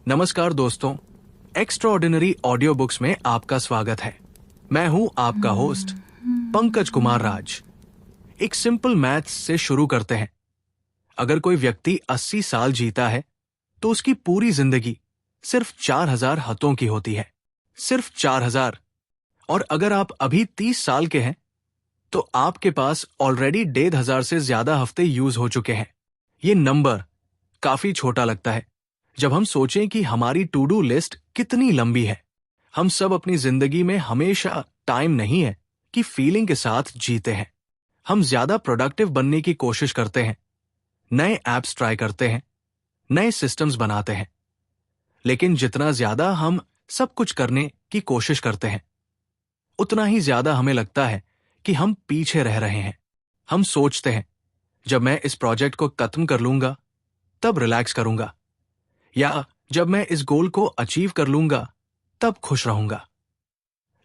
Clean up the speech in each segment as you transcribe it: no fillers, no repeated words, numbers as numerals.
नमस्कार दोस्तों, extraordinary audio books में आपका स्वागत है। मैं हूं आपका होस्ट पंकज कुमार राज। एक सिंपल मैथ्स से शुरू करते हैं। अगर कोई व्यक्ति 80 साल जीता है तो उसकी पूरी जिंदगी सिर्फ 4000 हथों की होती है, सिर्फ 4000। और अगर आप अभी 30 साल के हैं तो आपके पास ऑलरेडी 1500 से ज्यादा हफ्ते यूज हो चुके हैं। ये नंबर काफी छोटा लगता है जब हम सोचें कि हमारी टू डू लिस्ट कितनी लंबी है। हम सब अपनी जिंदगी में हमेशा टाइम नहीं है कि फीलिंग के साथ जीते हैं। हम ज्यादा प्रोडक्टिव बनने की कोशिश करते हैं, नए एप्स ट्राई करते हैं, नए सिस्टम्स बनाते हैं। लेकिन जितना ज्यादा हम सब कुछ करने की कोशिश करते हैं, उतना ही ज्यादा हमें लगता है कि हम पीछे रह रहे हैं। हम सोचते हैं, जब मैं इस प्रोजेक्ट को खत्म कर लूंगा तब रिलैक्स करूंगा, या जब मैं इस गोल को अचीव कर लूंगा तब खुश रहूंगा।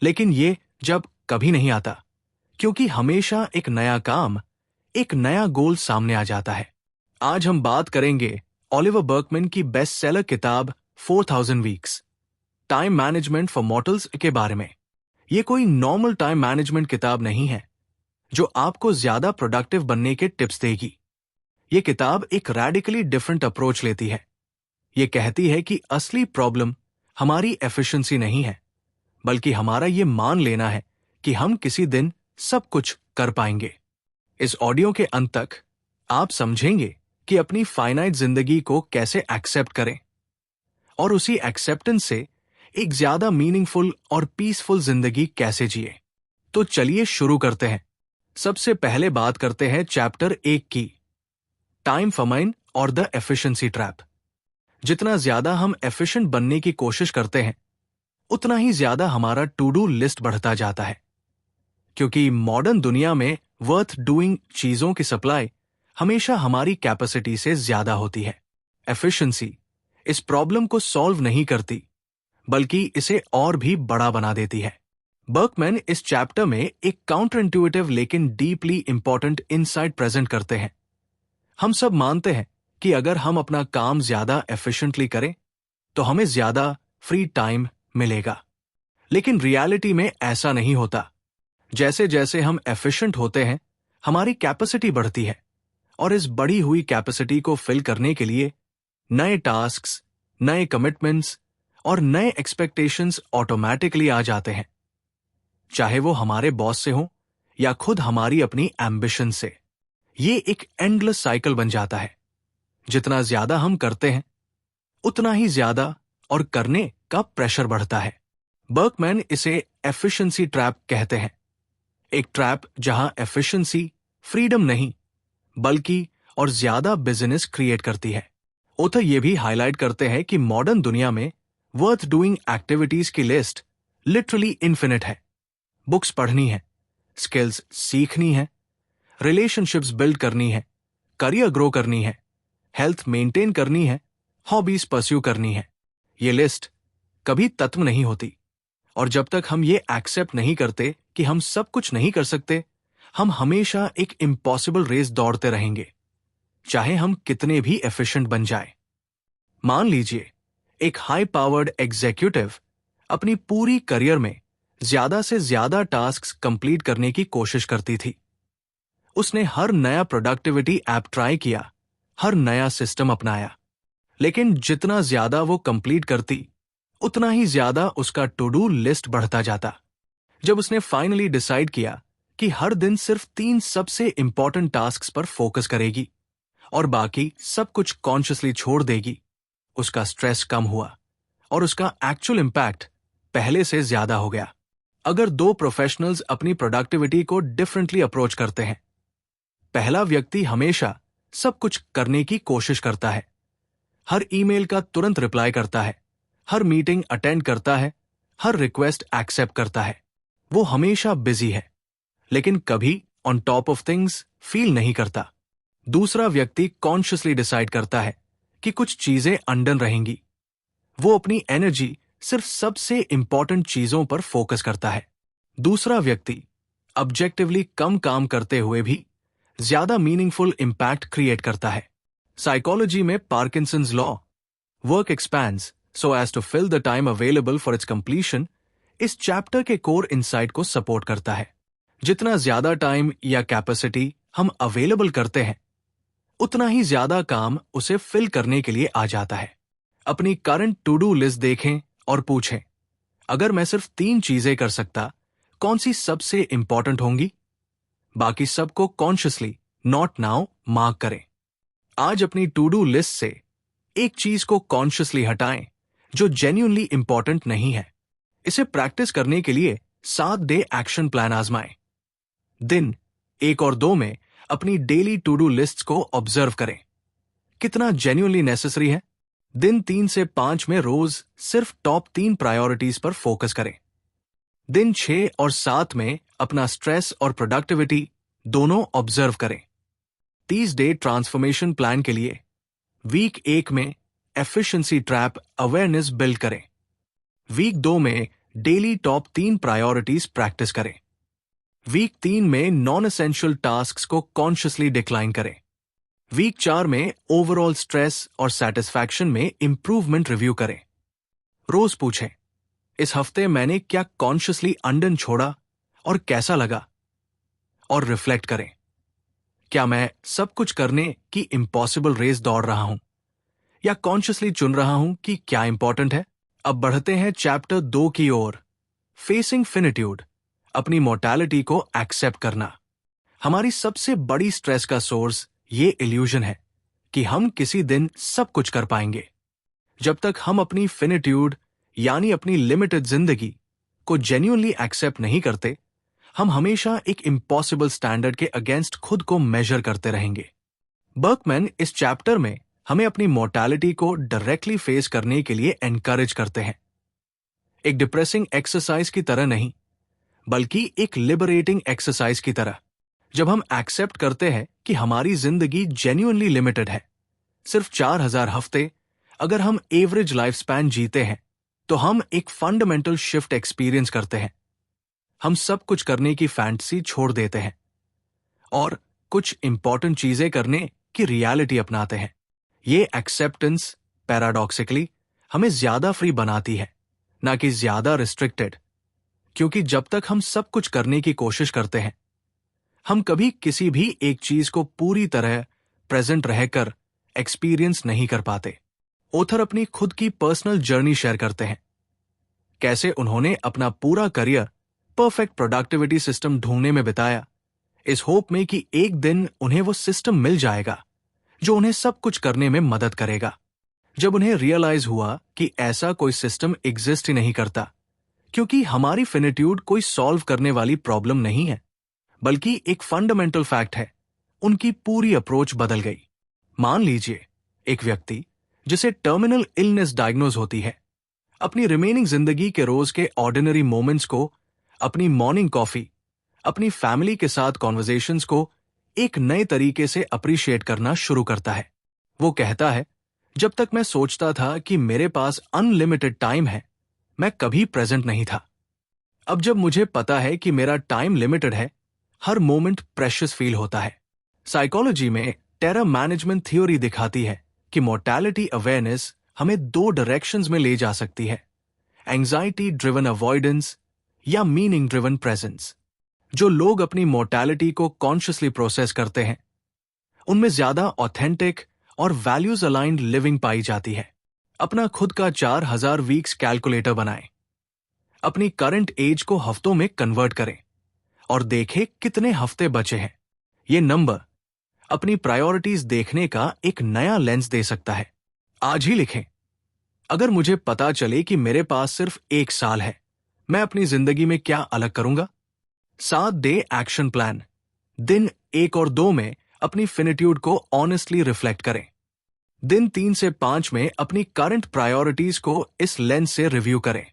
लेकिन ये जब कभी नहीं आता, क्योंकि हमेशा एक नया काम, एक नया गोल सामने आ जाता है। आज हम बात करेंगे ओलिवर बर्कमैन की बेस्ट सेलर किताब 4000 weeks, time management for mortals के बारे में। ये कोई नॉर्मल टाइम मैनेजमेंट किताब नहीं है जो आपको ज्यादा प्रोडक्टिव बनने के टिप्स देगी। ये किताब एक रैडिकली डिफरेंट अप्रोच लेती है। ये कहती है कि असली प्रॉब्लम हमारी एफिशिएंसी नहीं है, बल्कि हमारा ये मान लेना है कि हम किसी दिन सब कुछ कर पाएंगे। इस ऑडियो के अंत तक आप समझेंगे कि अपनी फाइनाइट जिंदगी को कैसे एक्सेप्ट करें और उसी एक्सेप्टेंस से एक ज्यादा मीनिंगफुल और पीसफुल जिंदगी कैसे जिए। तो चलिए शुरू करते हैं। सबसे पहले बात करते हैं चैप्टर 1 की, टाइम फमाइन और द एफिशिएंसी ट्रैप। जितना ज्यादा हम एफिशिएंट बनने की कोशिश करते हैं, उतना ही ज्यादा हमारा टू डू लिस्ट बढ़ता जाता है। क्योंकि मॉडर्न दुनिया में वर्थ डूइंग चीजों की सप्लाई हमेशा हमारी कैपेसिटी से ज्यादा होती है। एफिशिएंसी इस प्रॉब्लम को सॉल्व नहीं करती, बल्कि इसे और भी बड़ा बना देती है। बर्कमैन इस चैप्टर में एक काउंटर इंट्यूटिव लेकिन डीपली इंपॉर्टेंट इनसाइट प्रेजेंट करते हैं। हम सब मानते हैं कि अगर हम अपना काम ज्यादा एफिशिएंटली करें तो हमें ज्यादा फ्री टाइम मिलेगा। लेकिन रियलिटी में ऐसा नहीं होता। जैसे जैसे हम एफिशिएंट होते हैं, हमारी कैपेसिटी बढ़ती है, और इस बढ़ी हुई कैपेसिटी को फिल करने के लिए नए टास्क्स, नए कमिटमेंट्स और नए एक्सपेक्टेशंस ऑटोमेटिकली आ जाते हैं, चाहे वो हमारे बॉस से हो या खुद हमारी अपनी एम्बिशन से। ये एक एंडलेस साइकिल बन जाता है। जितना ज्यादा हम करते हैं, उतना ही ज्यादा और करने का प्रेशर बढ़ता है। बर्कमैन इसे एफिशिएंसी ट्रैप कहते हैं। एक ट्रैप जहां एफिशिएंसी फ्रीडम नहीं, बल्कि और ज्यादा बिजनेस क्रिएट करती है। ऑथर ये भी हाईलाइट करते हैं कि मॉडर्न दुनिया में वर्थ डूइंग एक्टिविटीज की लिस्ट लिटरली इन्फिनिट है। बुक्स पढ़नी है, स्किल्स सीखनी है, रिलेशनशिप्स बिल्ड करनी है, करियर ग्रो करनी है, हेल्थ मेंटेन करनी है, हॉबीज परस्यू करनी है। ये लिस्ट कभी खत्म नहीं होती। और जब तक हम ये एक्सेप्ट नहीं करते कि हम सब कुछ नहीं कर सकते, हम हमेशा एक इम्पॉसिबल रेस दौड़ते रहेंगे, चाहे हम कितने भी एफिशिएंट बन जाए। मान लीजिए एक हाई पावर्ड एग्जीक्यूटिव अपनी पूरी करियर में ज्यादा से ज्यादा टास्क्स कंप्लीट करने की कोशिश करती थी। उसने हर नया प्रोडक्टिविटी ऐप ट्राई किया, हर नया सिस्टम अपनाया, लेकिन जितना ज्यादा वो कंप्लीट करती, उतना ही ज्यादा उसका टू डू लिस्ट बढ़ता जाता। जब उसने फाइनली डिसाइड किया कि हर दिन सिर्फ 3 सबसे इंपॉर्टेंट टास्क्स पर फोकस करेगी और बाकी सब कुछ कॉन्शियसली छोड़ देगी, उसका स्ट्रेस कम हुआ और उसका एक्चुअल इंपैक्ट पहले से ज्यादा हो गया। अगर 2 प्रोफेशनल्स अपनी प्रोडक्टिविटी को डिफरेंटली अप्रोच करते हैं, पहला व्यक्ति हमेशा सब कुछ करने की कोशिश करता है, हर ईमेल का तुरंत रिप्लाई करता है, हर मीटिंग अटेंड करता है, हर रिक्वेस्ट एक्सेप्ट करता है। वो हमेशा बिजी है, लेकिन कभी on top of things feel नहीं करता। दूसरा व्यक्ति कॉन्शियसली डिसाइड करता है कि कुछ चीजें अनडन रहेंगी। वो अपनी एनर्जी सिर्फ सबसे इंपॉर्टेंट चीजों पर फोकस करता है। दूसरा व्यक्ति ऑब्जेक्टिवली कम काम करते हुए भी ज्यादा मीनिंगफुल इंपैक्ट क्रिएट करता है। साइकोलॉजी में Parkinson's law, work expands so as to fill the time available for its completion, इस चैप्टर के कोर इंसाइट को सपोर्ट करता है। जितना ज्यादा टाइम या कैपेसिटी हम अवेलेबल करते हैं, उतना ही ज्यादा काम उसे फिल करने के लिए आ जाता है। अपनी करंट टू डू लिस्ट देखें और पूछें, अगर मैं सिर्फ 3 चीजें कर सकता, कौन सी सबसे इंपॉर्टेंट होंगी? बाकी सबको कॉन्शियसली नॉट नाउ मार्क करें। आज अपनी टू डू लिस्ट से एक चीज को कॉन्शियसली हटाएं जो जेन्युइनली इंपॉर्टेंट नहीं है। इसे प्रैक्टिस करने के लिए 7 डे एक्शन प्लान आजमाएं। दिन 1 और 2 में अपनी डेली टू डू लिस्ट को ऑब्जर्व करें, कितना जेन्युइनली नेसेसरी है। दिन 3 से 5 में रोज सिर्फ टॉप 3 प्रायोरिटीज पर फोकस करें। दिन 6 और 7 में अपना स्ट्रेस और प्रोडक्टिविटी दोनों ऑब्जर्व करें। 30 डे ट्रांसफॉर्मेशन प्लान के लिए वीक 1 में एफिशिएंसी ट्रैप अवेयरनेस बिल्ड करें। वीक 2 में डेली टॉप 3 प्रायोरिटीज प्रैक्टिस करें। वीक 3 में नॉन एसेंशियल टास्क्स को कॉन्शियसली डिक्लाइन करें। वीक 4 में ओवरऑल स्ट्रेस और सेटिस्फैक्शन में इंप्रूवमेंट रिव्यू करें। रोज पूछें, इस हफ्ते मैंने क्या कॉन्शियसली अनडन छोड़ा और कैसा लगा? और रिफ्लेक्ट करें, क्या मैं सब कुछ करने की इम्पॉसिबल रेस दौड़ रहा हूं या कॉन्शियसली चुन रहा हूं कि क्या इंपॉर्टेंट है? अब बढ़ते हैं चैप्टर 2 की ओर, फेसिंग फिनिट्यूड, अपनी मोर्टैलिटी को एक्सेप्ट करना। हमारी सबसे बड़ी स्ट्रेस का सोर्स ये इल्यूजन है कि हम किसी दिन सब कुछ कर पाएंगे। जब तक हम अपनी फिनिट्यूड यानी अपनी लिमिटेड जिंदगी को जेन्युइनली एक्सेप्ट नहीं करते, हम हमेशा एक इम्पॉसिबल स्टैंडर्ड के अगेंस्ट खुद को मेजर करते रहेंगे। बर्कमैन इस चैप्टर में हमें अपनी मोर्टैलिटी को डायरेक्टली फेस करने के लिए एनकरेज करते हैं। एक डिप्रेसिंग एक्सरसाइज की तरह नहीं, बल्कि एक लिबरेटिंग एक्सरसाइज की तरह। जब हम एक्सेप्ट करते हैं कि हमारी जिंदगी जेन्युइनली लिमिटेड है, सिर्फ 4000 हफ्ते अगर हम एवरेज लाइफ स्पैन जीते हैं, तो हम एक फंडामेंटल शिफ्ट एक्सपीरियंस करते हैं। हम सब कुछ करने की फैंटेसी छोड़ देते हैं और कुछ इंपॉर्टेंट चीजें करने की रियलिटी अपनाते हैं। ये एक्सेप्टेंस पैराडॉक्सिकली हमें ज्यादा फ्री बनाती है, ना कि ज्यादा रिस्ट्रिक्टेड, क्योंकि जब तक हम सब कुछ करने की कोशिश करते हैं, हम कभी किसी भी एक चीज को पूरी तरह प्रेजेंट रहकर एक्सपीरियंस नहीं कर पाते। ऑथर अपनी खुद की पर्सनल जर्नी शेयर करते हैं, कैसे उन्होंने अपना पूरा करियर परफेक्ट प्रोडक्टिविटी सिस्टम ढूंढने में बिताया, इस होप में कि एक दिन उन्हें वो सिस्टम मिल जाएगा जो उन्हें सब कुछ करने में मदद करेगा। जब उन्हें रियलाइज हुआ कि ऐसा कोई सिस्टम एग्जिस्ट ही नहीं करता, क्योंकि हमारी फिनिट्यूड कोई सॉल्व करने वाली प्रॉब्लम नहीं है, बल्कि एक फंडामेंटल फैक्ट है, उनकी पूरी अप्रोच बदल गई। मान लीजिए एक व्यक्ति जिसे टर्मिनल इलनेस डायग्नोज होती है, अपनी रिमेनिंग जिंदगी के रोज के ऑर्डिनरी मोमेंट्स को, अपनी मॉर्निंग कॉफी, अपनी फैमिली के साथ कॉन्वर्जेशंस को एक नए तरीके से अप्रिशिएट करना शुरू करता है। वो कहता है, जब तक मैं सोचता था कि मेरे पास अनलिमिटेड टाइम है, मैं कभी प्रेजेंट नहीं था। अब जब मुझे पता है कि मेरा टाइम लिमिटेड है, हर मोमेंट प्रेशियस फील होता है। साइकोलॉजी में टेरर मैनेजमेंट थ्योरी दिखाती है कि मोर्टैलिटी अवेयरनेस हमें 2 डायरेक्शंस में ले जा सकती है, एंजाइटी ड्रिवन अवॉइडेंस या मीनिंग ड्रिवन प्रेजेंस। जो लोग अपनी मोर्टैलिटी को कॉन्शियसली प्रोसेस करते हैं, उनमें ज्यादा ऑथेंटिक और वैल्यूज अलाइंड लिविंग पाई जाती है। अपना खुद का 4000 वीक्स कैलकुलेटर बनाएं, अपनी करंट एज को हफ्तों में कन्वर्ट करें और देखें कितने हफ्ते बचे हैं। ये नंबर अपनी प्रायोरिटीज देखने का एक नया लेंस दे सकता है। आज ही लिखें, अगर मुझे पता चले कि मेरे पास सिर्फ 1 साल है, मैं अपनी जिंदगी में क्या अलग करूंगा? 7 डे एक्शन प्लान। दिन 1 और 2 में अपनी फिनिट्यूड को ऑनेस्टली रिफ्लेक्ट करें। दिन 3 से 5 में अपनी करंट प्रायोरिटीज को इस लेंस से रिव्यू करें।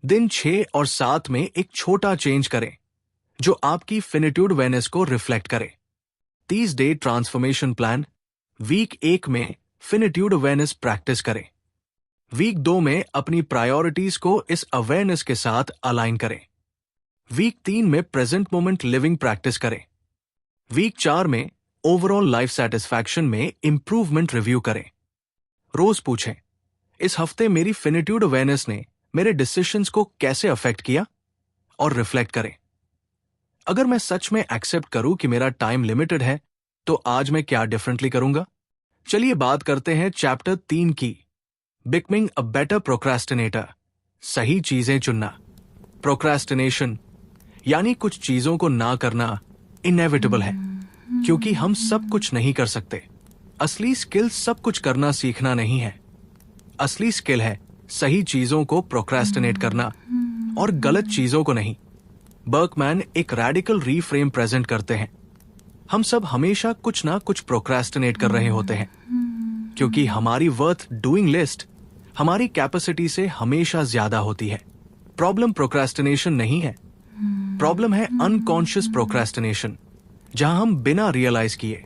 दिन 6 और 7 में एक छोटा चेंज करें जो आपकी फिनिट्यूड अवेयरनेस को रिफ्लेक्ट करे। 30 डे ट्रांसफॉर्मेशन प्लान। वीक 1 में फिनिट्यूड अवेयरनेस प्रैक्टिस करें। वीक 2 में अपनी प्रायोरिटीज को इस अवेयरनेस के साथ अलाइन करें। वीक 3 में प्रेजेंट मोमेंट लिविंग प्रैक्टिस करें। वीक 4 में ओवरऑल लाइफ सेटिस्फैक्शन में इंप्रूवमेंट रिव्यू करें। रोज पूछें, इस हफ्ते मेरी फिनिट्यूड अवेयरनेस ने मेरे डिसीजंस को कैसे अफेक्ट किया, और रिफ्लेक्ट करें। अगर मैं सच में एक्सेप्ट करूं कि मेरा टाइम लिमिटेड है, तो आज मैं क्या डिफरेंटली करूंगा। चलिए बात करते हैं चैप्टर 3 की, बिकमिंग अ बेटर प्रोक्रेस्टिनेटर, सही चीजें चुनना। प्रोक्रेस्टिनेशन यानी कुछ चीजों को ना करना इनएविटेबल है, क्योंकि हम सब कुछ नहीं कर सकते। असली स्किल सब कुछ करना सीखना नहीं है। असली स्किल है सही चीजों को प्रोक्रेस्टिनेट करना और गलत चीजों को नहीं। बर्कमैन एक रैडिकल रीफ्रेम प्रेजेंट करते हैं। हम सब हमेशा कुछ ना कुछ प्रोक्रेस्टिनेट कर रहे होते हैं, क्योंकि हमारी वर्थ डूइंग लिस्ट हमारी कैपेसिटी से हमेशा ज्यादा होती है। प्रॉब्लम प्रोक्रेस्टिनेशन नहीं है, प्रॉब्लम है अनकॉन्शियस प्रोक्रेस्टिनेशन, जहां हम बिना रियलाइज किए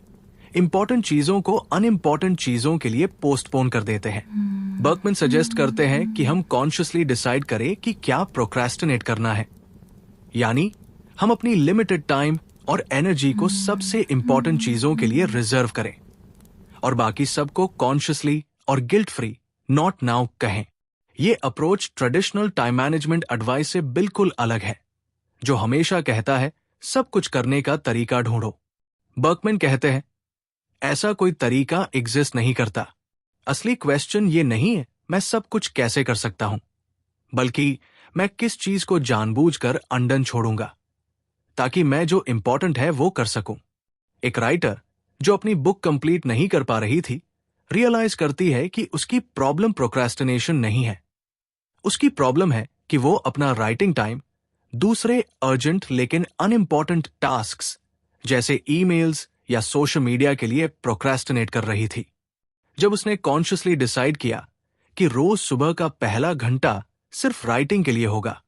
इंपॉर्टेंट चीजों को अनइम्पॉर्टेंट चीजों के लिए पोस्टपोन कर देते हैं। बर्कमैन सजेस्ट करते हैं कि हम कॉन्शियसली डिसाइड करें कि क्या प्रोक्रेस्टिनेट करना है, यानी हम अपनी लिमिटेड टाइम और एनर्जी को सबसे इंपॉर्टेंट चीजों के लिए रिजर्व करें और बाकी सबको कॉन्शियसली और गिल्ट फ्री नॉट नाउ कहें। यह approach traditional time management advice से बिल्कुल अलग है, जो हमेशा कहता है सब कुछ करने का तरीका ढूंढो। बर्कमैन कहते हैं ऐसा कोई तरीका एग्जिस्ट नहीं करता। असली क्वेश्चन ये नहीं है मैं सब कुछ कैसे कर सकता हूं, बल्कि मैं किस चीज को जानबूझकर अनडन छोड़ूंगा ताकि मैं जो इंपॉर्टेंट है वो कर सकूं। एक राइटर जो अपनी बुक कंप्लीट नहीं कर पा रही थी, रियलाइज करती है कि उसकी प्रॉब्लम प्रोक्रेस्टिनेशन नहीं है। उसकी प्रॉब्लम है कि वो अपना राइटिंग टाइम दूसरे अर्जेंट लेकिन अनइम्पॉर्टेंट टास्क्स जैसे ईमेल्स या सोशल मीडिया के लिए प्रोक्रेस्टिनेट कर रही थी। जब उसने कॉन्शियसली डिसाइड किया कि रोज सुबह का पहला घंटा सिर्फ राइटिंग के लिए होगा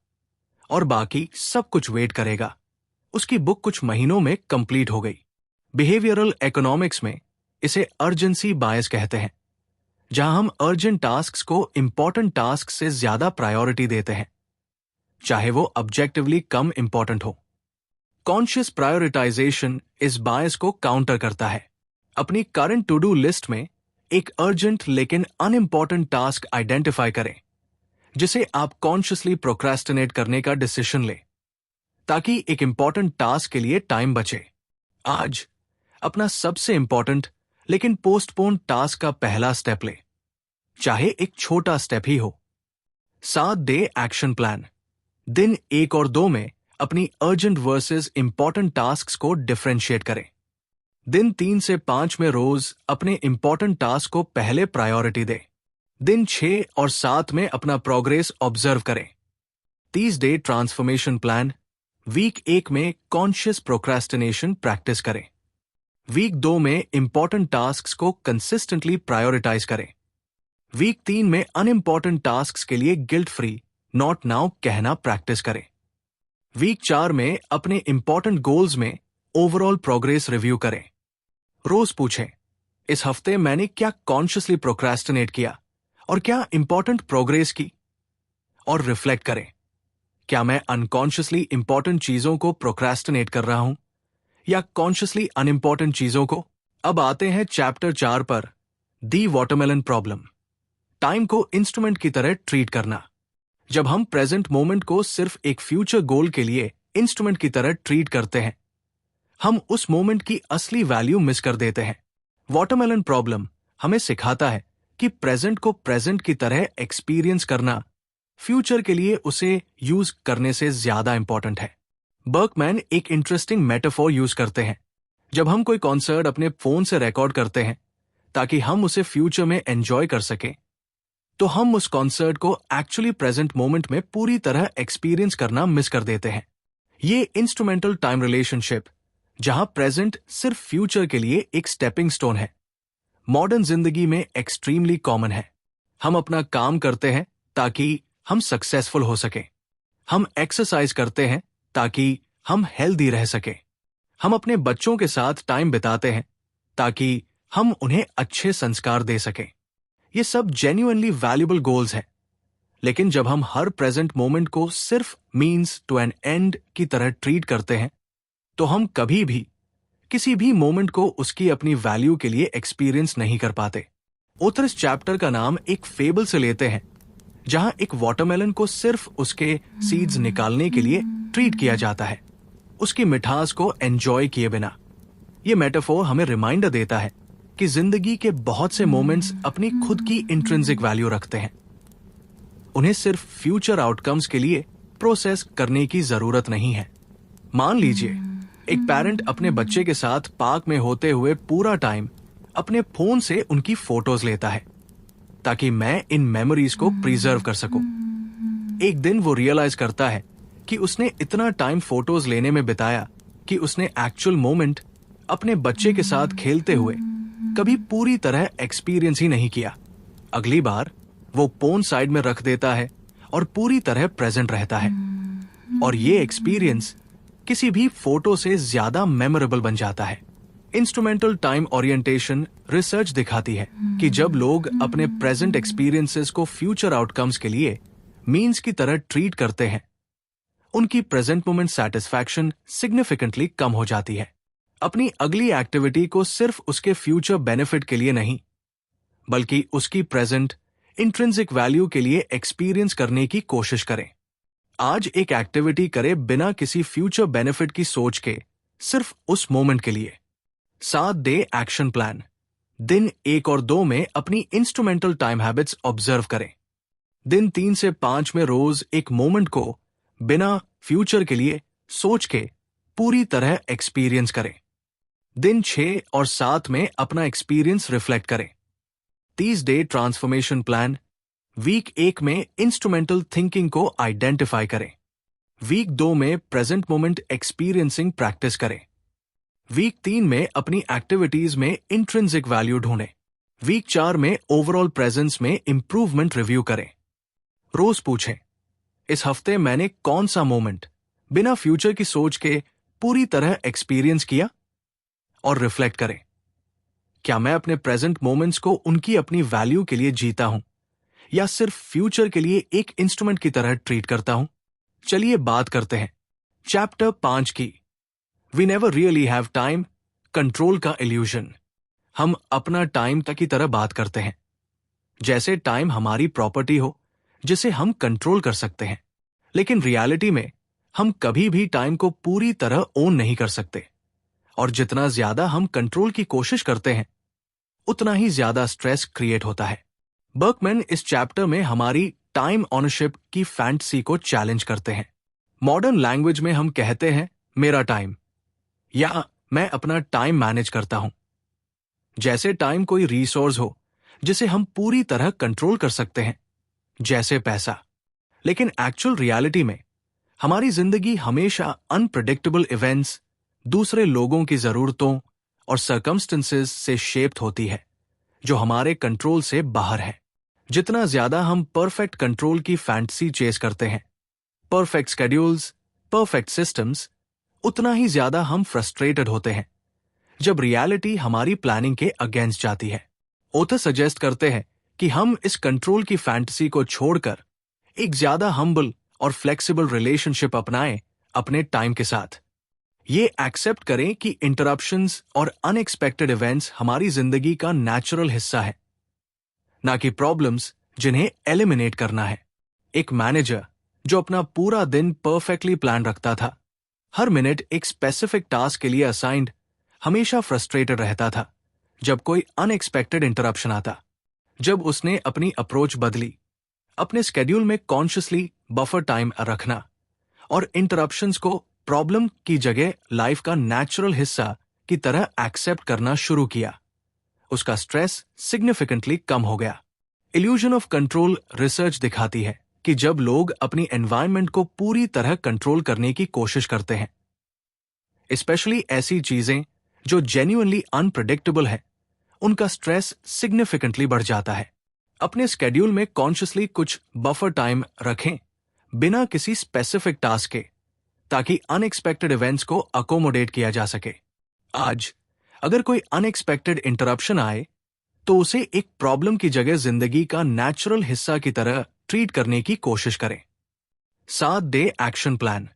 और बाकी सब कुछ वेट करेगा, उसकी बुक कुछ महीनों में कंप्लीट हो गई। बिहेवियरल इकोनॉमिक्स में इसे अर्जेंसी बायस कहते हैं, जहां हम अर्जेंट टास्क्स को इंपॉर्टेंट टास्क से ज्यादा प्रायोरिटी देते हैं, चाहे वो ऑब्जेक्टिवली कम इंपॉर्टेंट हो। कॉन्शियस प्रायोरिटाइजेशन इस बायस को काउंटर करता है। अपनी करंट टू डू लिस्ट में एक अर्जेंट लेकिन अनइम्पॉर्टेंट टास्क आइडेंटिफाई करें, जिसे आप कॉन्शियसली प्रोक्रेस्टिनेट करने का डिसीजन लें, ताकि एक इंपॉर्टेंट टास्क के लिए टाइम बचे। आज अपना सबसे इंपॉर्टेंट लेकिन पोस्टपोन टास्क का पहला स्टेप ले, चाहे एक छोटा स्टेप ही हो। 7 डे एक्शन प्लान। दिन 1 और 2 में अपनी अर्जेंट वर्सेस इंपॉर्टेंट टास्क्स को डिफरेंशिएट करें। दिन 3 से 5 में रोज अपने इंपॉर्टेंट टास्क को पहले प्रायोरिटी दे। दिन 6 और 7 में अपना प्रोग्रेस ऑब्जर्व करें। 30 डे ट्रांसफॉर्मेशन प्लान। वीक 1 में कॉन्शियस प्रोक्रेस्टिनेशन प्रैक्टिस करें। वीक 2 में इंपॉर्टेंट टास्क्स को कंसिस्टेंटली प्रायोरिटाइज करें। वीक 3 में अनइम्पॉर्टेंट टास्क्स के लिए गिल्ट फ्री नॉट नाउ कहना प्रैक्टिस करें। वीक 4 में अपने इंपॉर्टेंट गोल्स में ओवरऑल प्रोग्रेस रिव्यू करें। रोज पूछें, इस हफ्ते मैंने क्या कॉन्शियसली प्रोक्रेस्टिनेट किया और क्या इंपॉर्टेंट प्रोग्रेस की, और रिफ्लेक्ट करें, क्या मैं अनकॉन्शियसली इंपॉर्टेंट चीजों को प्रोक्रेस्टिनेट कर रहा हूं या कॉन्शियसली अनइम्पॉर्टेंट चीजों को। अब आते हैं चैप्टर 4 पर, दी वाटरमेलन प्रॉब्लम, टाइम को इंस्ट्रूमेंट की तरह ट्रीट करना। जब हम प्रेजेंट मोमेंट को सिर्फ एक फ्यूचर गोल के लिए इंस्ट्रूमेंट की तरह ट्रीट करते हैं, हम उस मोमेंट की असली वैल्यू मिस कर देते हैं। वाटरमेलन प्रॉब्लम हमें सिखाता है कि प्रेजेंट को प्रेजेंट की तरह एक्सपीरियंस करना फ्यूचर के लिए उसे यूज करने से ज्यादा इंपॉर्टेंट है। बर्कमैन एक इंटरेस्टिंग मेटाफोर यूज करते हैं। जब हम कोई कॉन्सर्ट अपने फोन से रिकॉर्ड करते हैं ताकि हम उसे फ्यूचर में एंजॉय कर सकें, तो हम उस कॉन्सर्ट को एक्चुअली प्रेजेंट मोमेंट में पूरी तरह एक्सपीरियंस करना मिस कर देते हैं। ये इंस्ट्रूमेंटल टाइम रिलेशनशिप, जहां प्रेजेंट सिर्फ फ्यूचर के लिए एक स्टेपिंग स्टोन है, मॉडर्न जिंदगी में एक्सट्रीमली कॉमन है। हम अपना काम करते हैं ताकि हम सक्सेसफुल हो सकें। हम एक्सरसाइज करते हैं ताकि हम हेल्दी रह सकें। हम अपने बच्चों के साथ टाइम बिताते हैं ताकि हम उन्हें अच्छे संस्कार दे सकें। ये सब जेन्युइनली वैल्यूएबल गोल्स हैं, लेकिन जब हम हर प्रेजेंट मोमेंट को सिर्फ मीन्स टू एन एंड की तरह ट्रीट करते हैं, तो हम कभी भी किसी भी मोमेंट को उसकी अपनी वैल्यू के लिए एक्सपीरियंस नहीं कर पाते। ऑथर इस चैप्टर का नाम एक फेबल से लेते हैं, जहां एक वाटरमेलन को सिर्फ उसके सीड्स निकालने के लिए ट्रीट किया जाता है, उसकी मिठास को एंजॉय किए बिना। ये मेटाफोर हमें रिमाइंडर देता है कि जिंदगी के बहुत से मोमेंट्स अपनी खुद की इंट्रिंसिक वैल्यू रखते हैं। उन्हें सिर्फ फ्यूचर आउटकम्स के लिए प्रोसेस करने की जरूरत नहीं है। मान लीजिए एक पेरेंट अपने बच्चे के साथ पार्क में होते हुए पूरा टाइम अपने फोन से उनकी फोटोज लेता है ताकि मैं इन मेमोरीज को प्रिजर्व कर सकूं। एक दिन वो रियलाइज करता है कि उसने इतना टाइम फोटोज लेने में बिताया कि उसने एक्चुअल मोमेंट अपने बच्चे के साथ खेलते हुए कभी पूरी तरह एक्सपीरियंस ही नहीं किया। अगली बार वो फोन साइड में रख देता है और पूरी तरह प्रेजेंट रहता है, और ये एक्सपीरियंस किसी भी फोटो से ज्यादा मेमोरेबल बन जाता है। इंस्ट्रूमेंटल टाइम ओरिएंटेशन रिसर्च दिखाती है कि जब लोग अपने प्रेजेंट एक्सपीरियंसेस को फ्यूचर आउटकम्स के लिए मीन्स की तरह ट्रीट करते हैं, उनकी प्रेजेंट मोमेंट सैटिस्फैक्शन सिग्निफिकेंटली कम हो जाती है। अपनी अगली एक्टिविटी को सिर्फ उसके फ्यूचर बेनिफिट के लिए नहीं, बल्कि उसकी प्रेजेंट इंट्रिंसिक वैल्यू के लिए एक्सपीरियंस करने की कोशिश करें। आज एक एक्टिविटी करें बिना किसी फ्यूचर बेनिफिट की सोच के, सिर्फ उस मोमेंट के लिए। 7 डे एक्शन प्लान। दिन 1 और 2 में अपनी इंस्ट्रूमेंटल टाइम हैबिट्स ऑब्जर्व करें। दिन 3 से 5 में रोज एक मोमेंट को बिना फ्यूचर के लिए सोच के पूरी तरह एक्सपीरियंस करें। दिन 6 और 7 में अपना एक्सपीरियंस रिफ्लेक्ट करें। 30 डे ट्रांसफॉर्मेशन प्लान। वीक 1 में इंस्ट्रूमेंटल थिंकिंग को आइडेंटिफाई करें। वीक 2 में प्रेजेंट मोमेंट एक्सपीरियंसिंग प्रैक्टिस करें। वीक 3 में अपनी एक्टिविटीज में इंट्रिंसिक वैल्यू ढूंढें। वीक 4 में ओवरऑल प्रेजेंस में इंप्रूवमेंट रिव्यू करें। रोज पूछें, इस हफ्ते मैंने कौन सा मोमेंट बिना फ्यूचर की सोच के पूरी तरह एक्सपीरियंस किया, और रिफ्लेक्ट करें, क्या मैं अपने प्रेजेंट मोमेंट्स को उनकी अपनी वैल्यू के लिए जीता हूं या सिर्फ फ्यूचर के लिए एक इंस्ट्रूमेंट की तरह ट्रीट करता हूं। चलिए बात करते हैं चैप्टर 5 की, we never really have time, control का इल्यूजन। हम अपना टाइम तक की तरह बात करते हैं जैसे टाइम हमारी प्रॉपर्टी हो जिसे हम कंट्रोल कर सकते हैं, लेकिन रियलिटी में हम कभी भी टाइम को पूरी तरह ओन नहीं कर सकते, और जितना ज्यादा हम कंट्रोल की कोशिश करते हैं उतना ही ज्यादा स्ट्रेस क्रिएट होता है। बर्कमैन इस चैप्टर में हमारी टाइम ओनरशिप की फैंटेसी को चैलेंज करते हैं। मॉडर्न लैंग्वेज में हम कहते हैं मेरा टाइम, या मैं अपना टाइम मैनेज करता हूं, जैसे टाइम कोई रिसोर्स हो जिसे हम पूरी तरह कंट्रोल कर सकते हैं, जैसे पैसा। लेकिन एक्चुअल रियलिटी में हमारी जिंदगी हमेशा अनप्रेडिक्टेबल इवेंट्स, दूसरे लोगों की जरूरतों और सर्कमस्टेंसेस से शेप्ड होती है जो हमारे कंट्रोल से बाहर है। जितना ज्यादा हम परफेक्ट कंट्रोल की फैंटेसी चेस करते हैं, परफेक्ट शेड्यूल्स, परफेक्ट सिस्टम्स, उतना ही ज्यादा हम फ्रस्ट्रेटेड होते हैं जब रियलिटी हमारी प्लानिंग के अगेंस्ट जाती है। ऑथर सजेस्ट करते हैं कि हम इस कंट्रोल की फैंटेसी को छोड़कर एक ज्यादा हम्बल और फ्लेक्सिबल रिलेशनशिप अपनाएं अपने टाइम के साथ। ये एक्सेप्ट करें कि इंटरप्शंस और अनएक्सपेक्टेड इवेंट्स हमारी जिंदगी का नेचुरल हिस्सा है, ना कि प्रॉब्लम्स जिन्हें एलिमिनेट करना है। एक मैनेजर जो अपना पूरा दिन परफेक्टली प्लान रखता था, हर मिनट एक स्पेसिफिक टास्क के लिए असाइंड, हमेशा फ्रस्ट्रेटेड रहता था जब कोई अनएक्सपेक्टेड इंटरप्शन आता। जब उसने अपनी अप्रोच बदली, अपने स्केड्यूल में कॉन्शियसली बफर टाइम रखना और इंटरप्शंस को प्रॉब्लम की जगह लाइफ का नेचुरल हिस्सा की तरह एक्सेप्ट करना शुरू किया, उसका स्ट्रेस सिग्निफिकेंटली कम हो गया। इल्यूजन ऑफ कंट्रोल रिसर्च दिखाती है कि जब लोग अपनी एनवायरनमेंट को पूरी तरह कंट्रोल करने की कोशिश करते हैं, स्पेशली ऐसी चीजें जो जेन्युइनली अनप्रेडिक्टेबल है, उनका स्ट्रेस सिग्निफिकेंटली बढ़ जाता है। अपने स्केड्यूल में कॉन्शियसली कुछ बफर टाइम रखें बिना किसी स्पेसिफिक टास्क के, ताकि अनएक्सपेक्टेड इवेंट्स को अकोमोडेट किया जा सके। आज अगर कोई अनएक्सपेक्टेड इंटरप्शन आए तो उसे एक प्रॉब्लम की जगह जिंदगी का नेचुरल हिस्सा की तरह ट्रीट करने की कोशिश करें। 7 डे एक्शन प्लान।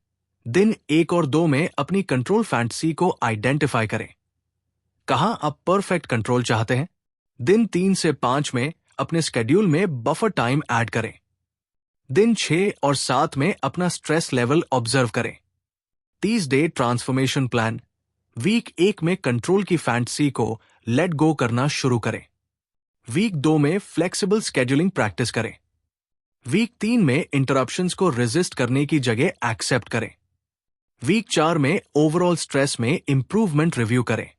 दिन 1 और 2 में अपनी कंट्रोल फैंटेसी को आइडेंटिफाई करें। कहां आप परफेक्ट कंट्रोल चाहते हैं? दिन 3 से 5 में अपने स्केड्यूल में बफर टाइम ऐड करें। दिन 6 और 7 में अपना स्ट्रेस लेवल ऑब्जर्व करें। 30 डे ट्रांसफॉर्मेशन प्लान। वीक 1 में कंट्रोल की फैंटेसी को लेट गो करना शुरू करें। वीक 2 में फ्लेक्सिबल स्केड्यूलिंग प्रैक्टिस करें। वीक 3 में इंटरप्शंस को रेजिस्ट करने की जगह एक्सेप्ट करें। वीक 4 में ओवरऑल स्ट्रेस में इंप्रूवमेंट रिव्यू करें।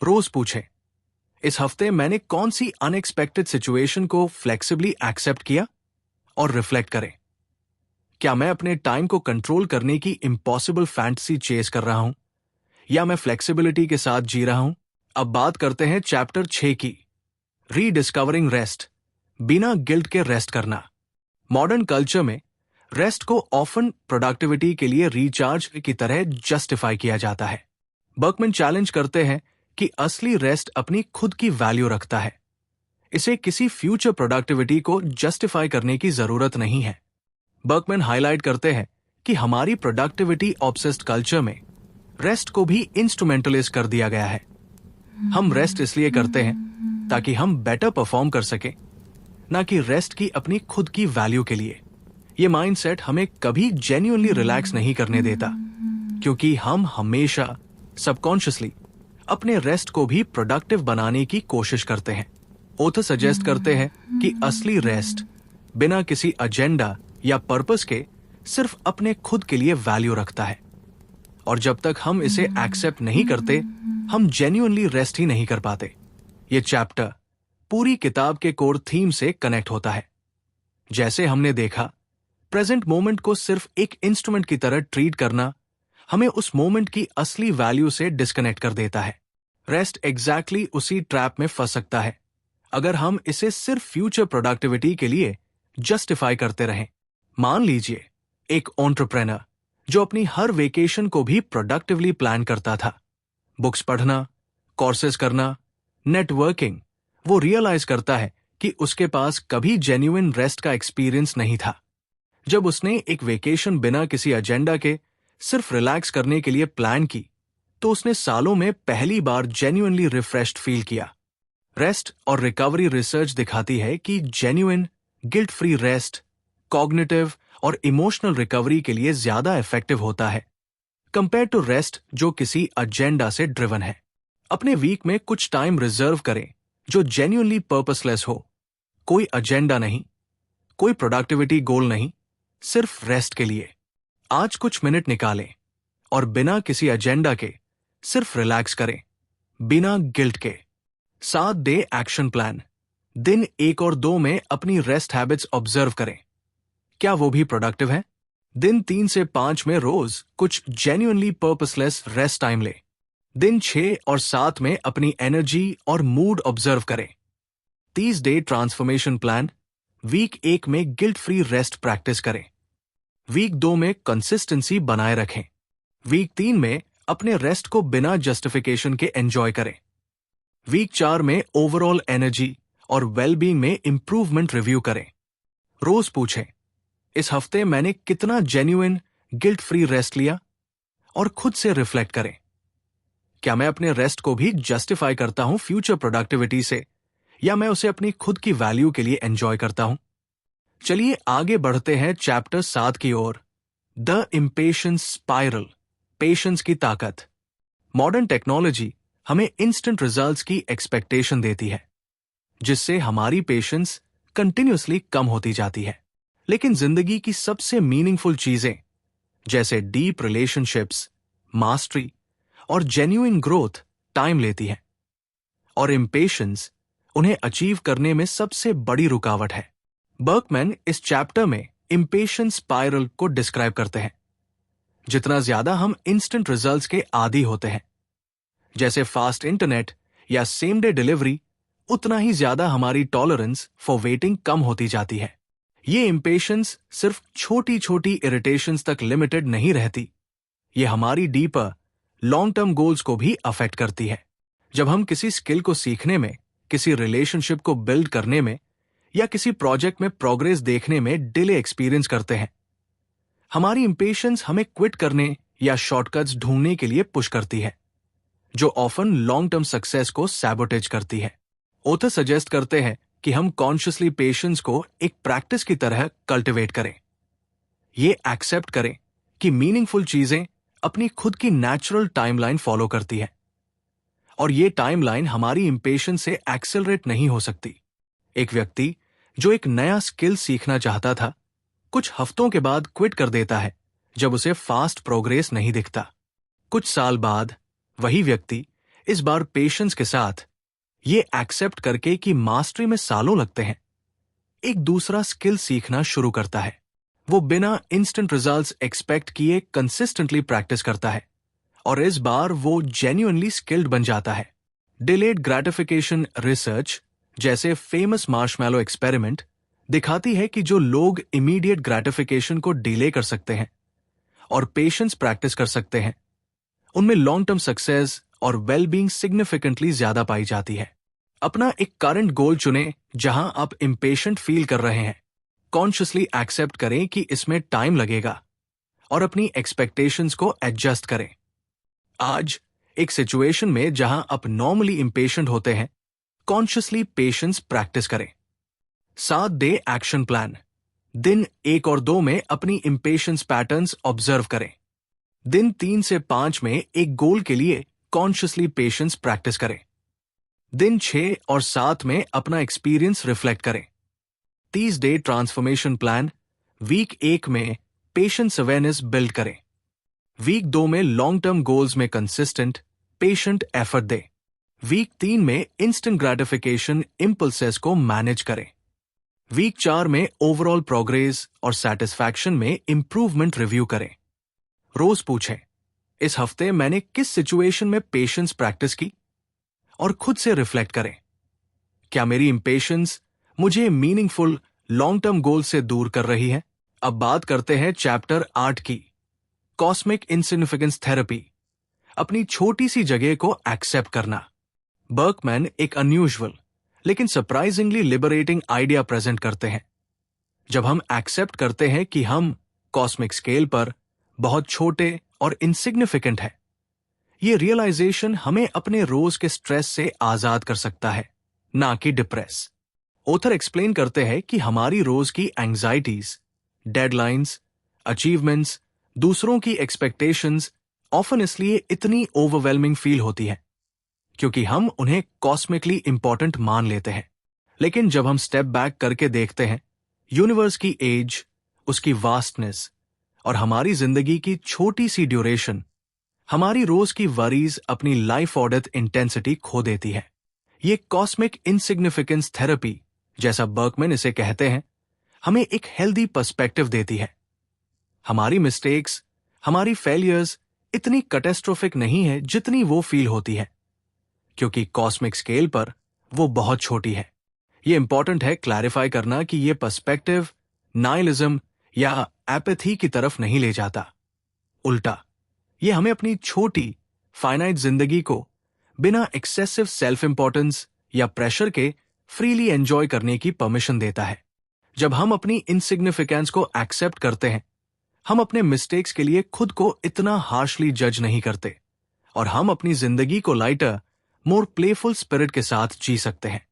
रोज पूछें, इस हफ्ते मैंने कौन सी अनएक्सपेक्टेड सिचुएशन को फ्लेक्सिबली एक्सेप्ट किया, और रिफ्लेक्ट करें, क्या मैं अपने टाइम को कंट्रोल करने की इम्पॉसिबल फैंटेसी चेस कर रहा हूं, या मैं फ्लेक्सिबिलिटी के साथ जी रहा हूं। अब बात करते हैं चैप्टर 6 की, रीडिस्कवरिंग रेस्ट, बिना गिल्ट के रेस्ट करना। मॉडर्न कल्चर में रेस्ट को ऑफन प्रोडक्टिविटी के लिए रिचार्ज की तरह जस्टिफाई किया जाता है। बर्कमैन चैलेंज करते हैं कि असली रेस्ट अपनी खुद की वैल्यू रखता है। इसे किसी फ्यूचर प्रोडक्टिविटी को जस्टिफाई करने की जरूरत नहीं है। बर्कमैन हाईलाइट करते हैं कि हमारी प्रोडक्टिविटी ऑब्सेस्ड कल्चर में रेस्ट को भी इंस्ट्रूमेंटलाइज कर दिया गया है। हम रेस्ट इसलिए करते हैं ताकि हम बेटर परफॉर्म कर सकें, ना कि रेस्ट की अपनी खुद की वैल्यू के लिए। ये माइंडसेट हमें कभी जेन्युइनली रिलैक्स नहीं करने देता, क्योंकि हम हमेशा सबकॉन्शियसली अपने रेस्ट को भी प्रोडक्टिव बनाने की कोशिश करते हैं। ऑथर सजेस्ट करते हैं कि असली रेस्ट बिना किसी एजेंडा या पर्पस के सिर्फ अपने खुद के लिए वैल्यू रखता है, और जब तक हम इसे एक्सेप्ट नहीं करते, हम जेन्युइनली रेस्ट ही नहीं कर पाते। ये चैप्टर पूरी किताब के कोर थीम से कनेक्ट होता है। जैसे हमने देखा, प्रेजेंट मोमेंट को सिर्फ एक इंस्ट्रूमेंट की तरह ट्रीट करना हमें उस मोमेंट की असली वैल्यू से डिस्कनेक्ट कर देता है। रेस्ट एग्जैक्टली उसी ट्रैप में फंस सकता है अगर हम इसे सिर्फ फ्यूचर प्रोडक्टिविटी के लिए जस्टिफाई करते रहें। मान लीजिए एक एंटरप्रेन्योर जो अपनी हर वेकेशन को भी प्रोडक्टिवली प्लान करता था, बुक्स पढ़ना, कोर्सेज करना, नेटवर्किंग, वो रियलाइज करता है कि उसके पास कभी जेन्युइन रेस्ट का एक्सपीरियंस नहीं था। जब उसने एक वेकेशन बिना किसी एजेंडा के सिर्फ रिलैक्स करने के लिए प्लान की, तो उसने सालों में पहली बार जेन्युइनली रिफ्रेश्ड फील किया। रेस्ट और रिकवरी रिसर्च दिखाती है कि genuine guilt free rest cognitive और इमोशनल रिकवरी के लिए ज्यादा इफेक्टिव होता है कंपेयर टू रेस्ट जो किसी एजेंडा से ड्रिवन है। अपने वीक में कुछ टाइम रिजर्व करें जो जेन्युइनली पर्पसलेस हो। कोई एजेंडा नहीं, कोई प्रोडक्टिविटी गोल नहीं, सिर्फ रेस्ट के लिए। आज कुछ मिनट निकालें और बिना किसी एजेंडा के सिर्फ रिलैक्स करें, बिना गिल्ट के। 7 डे एक्शन प्लान। दिन 1 और 2 में अपनी रेस्ट हैबिट्स ऑब्जर्व करें, क्या वो भी प्रोडक्टिव है। दिन 3 से 5 में रोज कुछ जेन्युइनली पर्पसलेस रेस्ट टाइम ले। दिन 6 और 7 में अपनी एनर्जी और मूड ऑब्जर्व करें। 30 डे ट्रांसफॉर्मेशन प्लान। वीक 1 में गिल्ट फ्री रेस्ट प्रैक्टिस करें। वीक 2 में कंसिस्टेंसी बनाए रखें। वीक 3 में अपने रेस्ट को बिना जस्टिफिकेशन के एंजॉय करें। वीक 4 में ओवरऑल एनर्जी और वेलबींग में इंप्रूवमेंट रिव्यू करें। रोज पूछें, इस हफ्ते मैंने कितना जेन्युइन गिल्ट फ्री रेस्ट लिया, और खुद से रिफ्लेक्ट करें, क्या मैं अपने रेस्ट को भी जस्टिफाई करता हूं फ्यूचर प्रोडक्टिविटी से, या मैं उसे अपनी खुद की वैल्यू के लिए एंजॉय करता हूं। चलिए आगे बढ़ते हैं चैप्टर 7 की ओर, द इम्पेशंस स्पाइरल, पेशेंस की ताकत। मॉडर्न टेक्नोलॉजी हमें इंस्टेंट रिजल्ट्स की एक्सपेक्टेशन देती है, जिससे हमारी पेशेंस कंटिन्यूअसली कम होती जाती है। लेकिन जिंदगी की सबसे मीनिंगफुल चीजें जैसे डीप रिलेशनशिप्स, मास्टरी और जेन्युइन ग्रोथ टाइम लेती है, और इम्पेशंस उन्हें अचीव करने में सबसे बड़ी रुकावट है। बर्कमैन इस चैप्टर में इम्पेशंस स्पाइरल को डिस्क्राइब करते हैं। जितना ज्यादा हम इंस्टेंट रिजल्ट्स के आदी होते हैं, जैसे फास्ट इंटरनेट या सेम डे डिलीवरी, उतना ही ज्यादा हमारी टॉलरेंस फॉर वेटिंग कम होती जाती है। ये इम्पेशंस सिर्फ छोटी छोटी इरिटेशंस तक लिमिटेड नहीं रहती, ये हमारी डीपर लॉन्ग टर्म गोल्स को भी अफेक्ट करती है। जब हम किसी स्किल को सीखने में, किसी रिलेशनशिप को बिल्ड करने में या किसी प्रोजेक्ट में प्रोग्रेस देखने में डिले एक्सपीरियंस करते हैं, हमारी इम्पेशंस हमें क्विट करने या शॉर्टकट्स ढूंढने के लिए पुश करती है, जो ऑफन लॉन्ग टर्म सक्सेस को सैबोटेज करती है। ऑथर सजेस्ट करते हैं कि हम कॉन्शियसली पेशेंस को एक प्रैक्टिस की तरह कल्टिवेट करें। ये एक्सेप्ट करें कि मीनिंगफुल चीजें अपनी खुद की नेचुरल टाइमलाइन फॉलो करती है और ये टाइमलाइन हमारी इंपेशेंस से एक्सेलरेट नहीं हो सकती। एक व्यक्ति जो एक नया स्किल सीखना चाहता था, कुछ हफ्तों के बाद क्विट कर देता है जब उसे फास्ट प्रोग्रेस नहीं दिखता। कुछ साल बाद वही व्यक्ति इस बार पेशेंस के साथ ये एक्सेप्ट करके कि मास्टरी में सालों लगते हैं, एक दूसरा स्किल सीखना शुरू करता है। वो बिना इंस्टेंट रिजल्ट्स एक्सपेक्ट किए कंसिस्टेंटली प्रैक्टिस करता है और इस बार वो जेन्युइनली स्किल्ड बन जाता है। डिलेड ग्रेटिफिकेशन रिसर्च जैसे फेमस मार्शमैलो एक्सपेरिमेंट दिखाती है कि जो लोग इमीडिएट ग्रेटिफिकेशन को डिले कर सकते हैं और पेशेंस प्रैक्टिस कर सकते हैं, उनमें लॉन्ग टर्म सक्सेस और वेलबींग सिग्निफिकेंटली ज्यादा पाई जाती है। अपना एक करंट गोल चुनें जहां आप इम्पेशेंट फील कर रहे हैं। कॉन्शियसली एक्सेप्ट करें कि इसमें टाइम लगेगा और अपनी एक्सपेक्टेशंस को एडजस्ट करें। आज एक सिचुएशन में जहां आप नॉर्मली इम्पेशेंट होते हैं, कॉन्शियसली पेशेंस प्रैक्टिस करें। 7 डे एक्शन प्लान। दिन 1 और 2 में अपनी इम्पेशेंस पैटर्न्स ऑब्जर्व करें। दिन 3 से 5 में एक गोल के लिए कॉन्शियसली पेशेंस प्रैक्टिस करें। दिन 6 और 7 में अपना एक्सपीरियंस रिफ्लेक्ट करें। 30 डे ट्रांसफॉर्मेशन प्लान। वीक 1 में पेशेंस अवेयरनेस बिल्ड करें। वीक 2 में लॉन्ग टर्म गोल्स में कंसिस्टेंट पेशेंट एफर्ट दे। वीक 3 में इंस्टेंट ग्रेटिफिकेशन इंपल्सेस को मैनेज करें। वीक 4 में ओवरऑल प्रोग्रेस और सेटिस्फैक्शन में इंप्रूवमेंट रिव्यू करें। रोज पूछें, इस हफ्ते मैंने किस सिचुएशन में पेशेंस प्रैक्टिस की, और खुद से रिफ्लेक्ट करें, क्या मेरी इंपेशेंस मुझे मीनिंगफुल लॉन्ग टर्म गोल से दूर कर रही है। अब बात करते हैं चैप्टर 8 की, कॉस्मिक इनसिग्निफिकेंस थेरेपी, अपनी छोटी सी जगह को एक्सेप्ट करना। बर्कमैन एक अनयूजुअल लेकिन सरप्राइजिंगली लिबरेटिंग आइडिया प्रेजेंट करते हैं। जब हम एक्सेप्ट करते हैं कि हम कॉस्मिक स्केल पर बहुत छोटे और इनसिग्निफिकेंट हैं, ये रियलाइजेशन हमें अपने रोज के स्ट्रेस से आजाद कर सकता है, ना कि डिप्रेस। ऑथर एक्सप्लेन करते हैं कि हमारी रोज की एंजाइटीज, डेडलाइंस, अचीवमेंट्स, दूसरों की एक्सपेक्टेशंस ऑफन इसलिए इतनी ओवरवेलमिंग फील होती है क्योंकि हम उन्हें कॉस्मिकली इंपॉर्टेंट मान लेते हैं। लेकिन जब हम स्टेप बैक करके देखते हैं यूनिवर्स की एज, उसकी वास्टनेस और हमारी जिंदगी की छोटी सी ड्यूरेशन, हमारी रोज की वरीज अपनी लाइफ और डेथ इंटेंसिटी खो देती है। ये कॉस्मिक इनसिग्निफिकेंस थेरेपी, जैसा बर्कमैन इसे कहते हैं, हमें एक हेल्दी पर्सपेक्टिव देती है। हमारी मिस्टेक्स, हमारी फेलियर्स इतनी कैटास्ट्रोफिक नहीं है जितनी वो फील होती है, क्योंकि कॉस्मिक स्केल पर वो बहुत छोटी है। ये इंपॉर्टेंट है क्लैरिफाई करना कि ये पर्सपेक्टिव नाइलिज्म या एपैथी की तरफ नहीं ले जाता। उल्टा, ये हमें अपनी छोटी फाइनाइट जिंदगी को बिना एक्सेसिव सेल्फ इंपॉर्टेंस या प्रेशर के फ्रीली एंजॉय करने की परमिशन देता है। जब हम अपनी इनसिग्निफिकेंस को एक्सेप्ट करते हैं, हम अपने मिस्टेक्स के लिए खुद को इतना हार्शली जज नहीं करते और हम अपनी जिंदगी को लाइटर, मोर प्लेफुल स्पिरिट के साथ जी सकते हैं।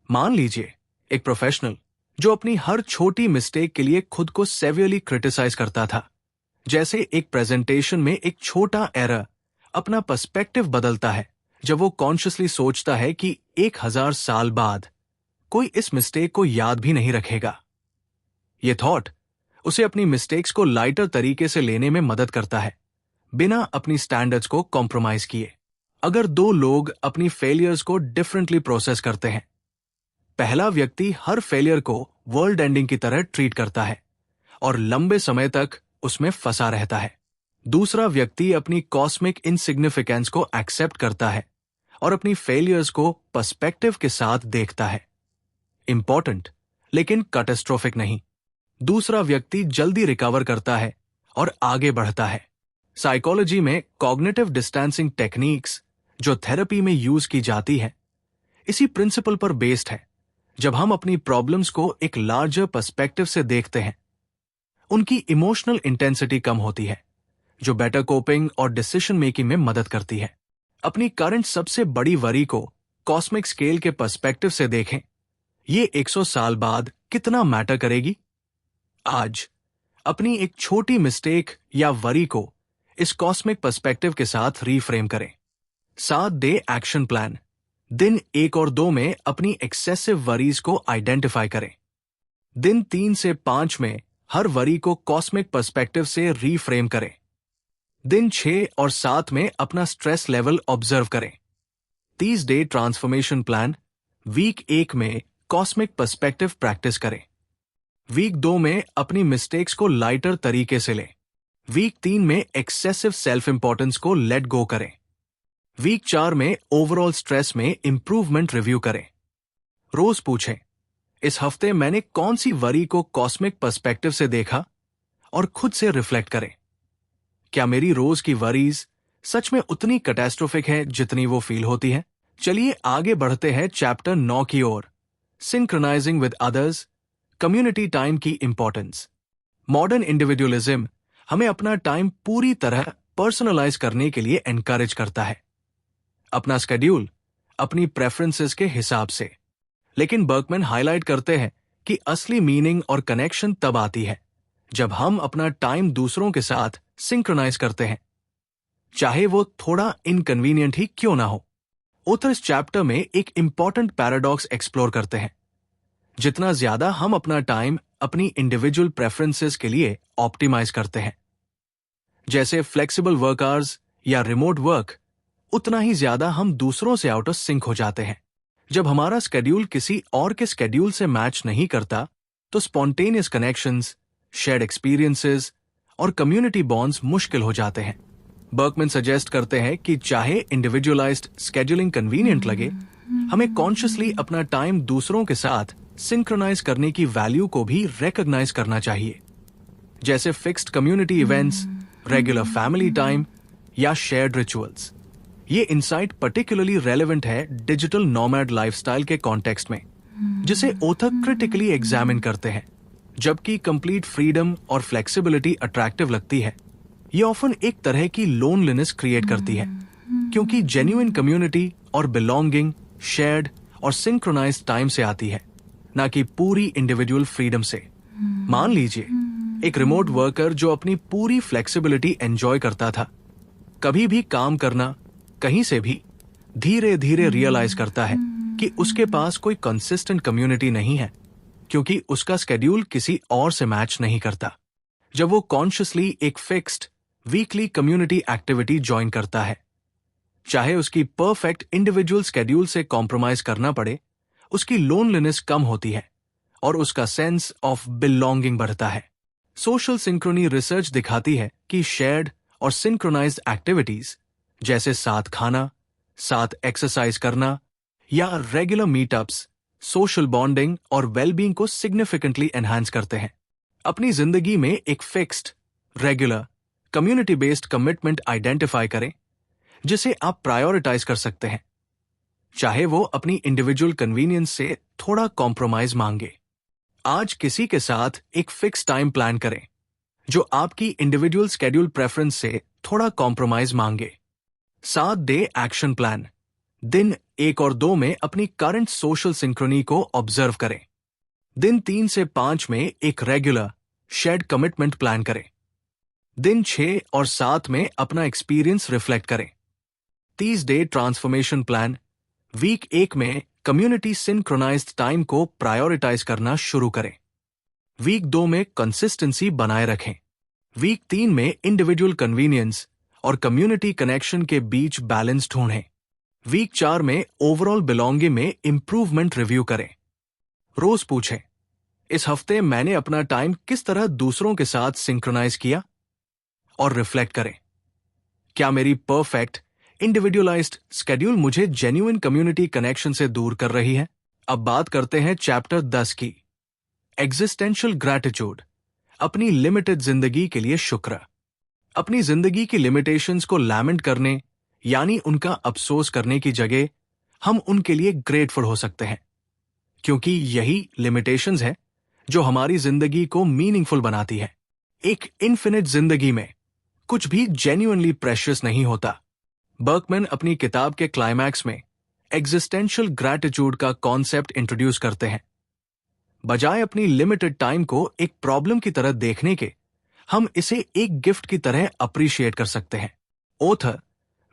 मान लीजिए एक प्रोफेशनल जो अपनी हर छोटी मिस्टेक के लिए खुद को सेवियरली क्रिटिसाइज करता था। जैसे एक प्रेजेंटेशन में एक छोटा एरर अपना पर्सपेक्टिव बदलता है जब वो कॉन्शियसली सोचता है कि 1000 साल बाद कोई इस मिस्टेक को याद भी नहीं रखेगा। ये थॉट उसे अपनी मिस्टेक्स को लाइटर तरीके से लेने में मदद करता है, बिना अपनी स्टैंडर्ड्स को कॉम्प्रोमाइज किए। अगर 2 लोग अपनी फेलियर्स को डिफरेंटली प्रोसेस करते हैं, पहला व्यक्ति हर फेलियर को वर्ल्ड एंडिंग की तरह ट्रीट करता है और लंबे समय तक उसमें फंसा रहता है। दूसरा व्यक्ति अपनी कॉस्मिक इनसिग्निफिकेंस को एक्सेप्ट करता है और अपनी फेलियर्स को पर्सपेक्टिव के साथ देखता है। इंपॉर्टेंट लेकिन कैटास्ट्रोफिक नहीं। दूसरा व्यक्ति जल्दी रिकवर करता है और आगे बढ़ता है। साइकोलॉजी में कॉग्निटिव डिस्टेंसिंग टेक्निक्स जो थेरेपी में यूज की जाती है, इसी प्रिंसिपल पर बेस्ड है। जब हम अपनी प्रॉब्लम्स को एक लार्जर पर्सपेक्टिव से देखते हैं, उनकी इमोशनल इंटेंसिटी कम होती है, जो बेटर कोपिंग और डिसीजन मेकिंग में मदद करती है। अपनी करंट सबसे बड़ी वरी को कॉस्मिक स्केल के पर्सपेक्टिव से देखें, ये 100 साल बाद कितना मैटर करेगी? आज अपनी एक छोटी मिस्टेक या वरी को इस कॉस्मिक पर्सपेक्टिव के साथ रीफ्रेम करें। 7 डे एक्शन प्लान। दिन 1 और 2 में अपनी एक्सेसिव वरीज को आइडेंटिफाई करें। दिन 3 से 5 में हर वरी को कॉस्मिक पर्सपेक्टिव से रीफ्रेम करें। दिन 6 और 7 में अपना स्ट्रेस लेवल ऑब्जर्व करें। 30 डे ट्रांसफॉर्मेशन प्लान। वीक 1 में कॉस्मिक पर्सपेक्टिव प्रैक्टिस करें। वीक 2 में अपनी मिस्टेक्स को लाइटर तरीके से लें। वीक 3 में एक्सेसिव सेल्फ इंपॉर्टेंस को लेट गो करें। वीक 4 में ओवरऑल स्ट्रेस में इंप्रूवमेंट रिव्यू करें। रोज पूछें, इस हफ्ते मैंने कौन सी वरी को कॉस्मिक पर्सपेक्टिव से देखा, और खुद से रिफ्लेक्ट करें, क्या मेरी रोज की वरीज सच में उतनी कैटास्ट्रोफिक है जितनी वो फील होती है? चलिए आगे बढ़ते हैं चैप्टर 9 की ओर। Synchronizing with others, community time की इंपॉर्टेंस। मॉडर्न इंडिविजुअलिज्म हमें अपना टाइम पूरी तरह पर्सनलाइज करने के लिए एनकरेज करता है, अपना स्केड्यूल अपनी प्रेफरेंसेस के हिसाब से। लेकिन बर्कमैन हाईलाइट करते हैं कि असली मीनिंग और कनेक्शन तब आती है जब हम अपना टाइम दूसरों के साथ सिंक्रोनाइज करते हैं, चाहे वो थोड़ा इनकन्वीनियंट ही क्यों ना हो। ऑथर इस चैप्टर में एक इंपॉर्टेंट पैराडॉक्स एक्सप्लोर करते हैं। जितना ज्यादा हम अपना टाइम अपनी इंडिविजुअल प्रेफरेंसेस के लिए ऑप्टिमाइज करते हैं, जैसे फ्लेक्सिबल वर्क आवर्स या रिमोट वर्क, उतना ही ज्यादा हम दूसरों से आउट ऑफ सिंक हो जाते हैं। जब हमारा स्केड्यूल किसी और के स्केड्यूल से मैच नहीं करता, तो स्पॉन्टेनियस कनेक्शंस, शेयर्ड एक्सपीरियंसेस और कम्युनिटी बॉन्ड्स मुश्किल हो जाते हैं। बर्कमैन सजेस्ट करते हैं कि चाहे इंडिविजुअलाइज्ड स्केड्यूलिंग कन्वीनियंट लगे, हमें कॉन्शियसली अपना टाइम दूसरों के साथ सिंक्रोनाइज करने की वैल्यू को भी रिकॉग्नाइज करना चाहिए, जैसे fixed community events, regular family time या शेयर्ड रिचुअल्स। ये इंसाइट पर्टिकुलरली रेलेवेंट है डिजिटल नोमैड लाइफस्टाइल के कॉन्टेक्स्ट में, जिसे ऑथर क्रिटिकली एग्जामिन करते हैं। जबकि कंप्लीट फ्रीडम और फ्लेक्सिबिलिटी अट्रैक्टिव लगती है, ये ऑफन एक तरह की लोनलीनेस क्रिएट करती है, क्योंकि जेन्युइन कम्युनिटी और बिलोंगिंग शेयर्ड और सिंक्रोनाइज्ड टाइम से आती है, ना कि पूरी इंडिविजुअल फ्रीडम से। मान लीजिए एक रिमोट वर्कर जो अपनी पूरी फ्लेक्सिबिलिटी एंजॉय करता था, कभी भी काम करना कहीं से भी, धीरे धीरे रियलाइज करता है कि उसके पास कोई कंसिस्टेंट कम्युनिटी नहीं है, क्योंकि उसका स्केड्यूल किसी और से मैच नहीं करता। जब वो कॉन्शियसली एक fixed weekly community activity join करता है, चाहे उसकी परफेक्ट इंडिविजुअल स्केड्यूल से कॉम्प्रोमाइज करना पड़े, उसकी लोनलीनेस कम होती है और उसका सेंस ऑफ बिलोंगिंग बढ़ता है। सोशल सिंक्रोनी रिसर्च दिखाती है कि शेयर्ड और सिंक्रोनाइज्ड एक्टिविटीज जैसे साथ खाना, साथ एक्सरसाइज करना या रेगुलर मीटअप्स सोशल बॉन्डिंग और वेलबींग को सिग्निफिकेंटली एनहांस करते हैं। अपनी जिंदगी में एक fixed, regular, community based commitment identify करें, जिसे आप प्रायोरिटाइज कर सकते हैं, चाहे वो अपनी इंडिविजुअल कन्वीनियंस से थोड़ा कॉम्प्रोमाइज मांगे। आज किसी के साथ एक फिक्स टाइम प्लान करें जो आपकी इंडिविजुअल स्केड्यूल प्रेफरेंस से थोड़ा कॉम्प्रोमाइज मांगे। 7 डे एक्शन प्लान। दिन 1 और 2 में अपनी करंट सोशल सिंक्रोनी को ऑब्जर्व करें। दिन 3 से 5 में एक रेगुलर शेयर्ड कमिटमेंट प्लान करें। दिन 6 और 7 में अपना एक्सपीरियंस रिफ्लेक्ट करें। 30 डे ट्रांसफॉर्मेशन प्लान। वीक 1 में कम्युनिटी सिंक्रोनाइज्ड टाइम को प्रायोरिटाइज करना शुरू करें। वीक 2 में कंसिस्टेंसी बनाए रखें। वीक 3 में इंडिविजुअल कन्वीनियंस और कम्युनिटी कनेक्शन के बीच बैलेंस ढूंढें। वीक 4 में ओवरऑल बिलोंगिंग में इंप्रूवमेंट रिव्यू करें। रोज पूछें, इस हफ्ते मैंने अपना टाइम किस तरह दूसरों के साथ सिंक्रोनाइज किया, और रिफ्लेक्ट करें, क्या मेरी परफेक्ट इंडिविजुअलाइज्ड स्केड्यूल मुझे जेन्युइन कम्युनिटी कनेक्शन से दूर कर रही है। अब बात करते हैं चैप्टर 10 की, एग्जिस्टेंशियल ग्रैटिट्यूड, अपनी लिमिटेड जिंदगी के लिए शुक्र। अपनी जिंदगी की लिमिटेशंस को लैमेंट करने यानी उनका अफसोस करने की जगह हम उनके लिए ग्रेटफुल हो सकते हैं, क्योंकि यही लिमिटेशंस है जो हमारी जिंदगी को मीनिंगफुल बनाती है। एक इन्फिनिट जिंदगी में कुछ भी जेन्युइनली प्रेशियस नहीं होता। बर्कमैन अपनी किताब के क्लाइमैक्स में एग्जिस्टेंशियल ग्रैटिट्यूड का कॉन्सेप्ट इंट्रोड्यूस करते हैं। बजाय अपनी लिमिटेड टाइम को एक प्रॉब्लम की तरह देखने के, हम इसे एक गिफ्ट की तरह अप्रिशिएट कर सकते हैं। ऑथर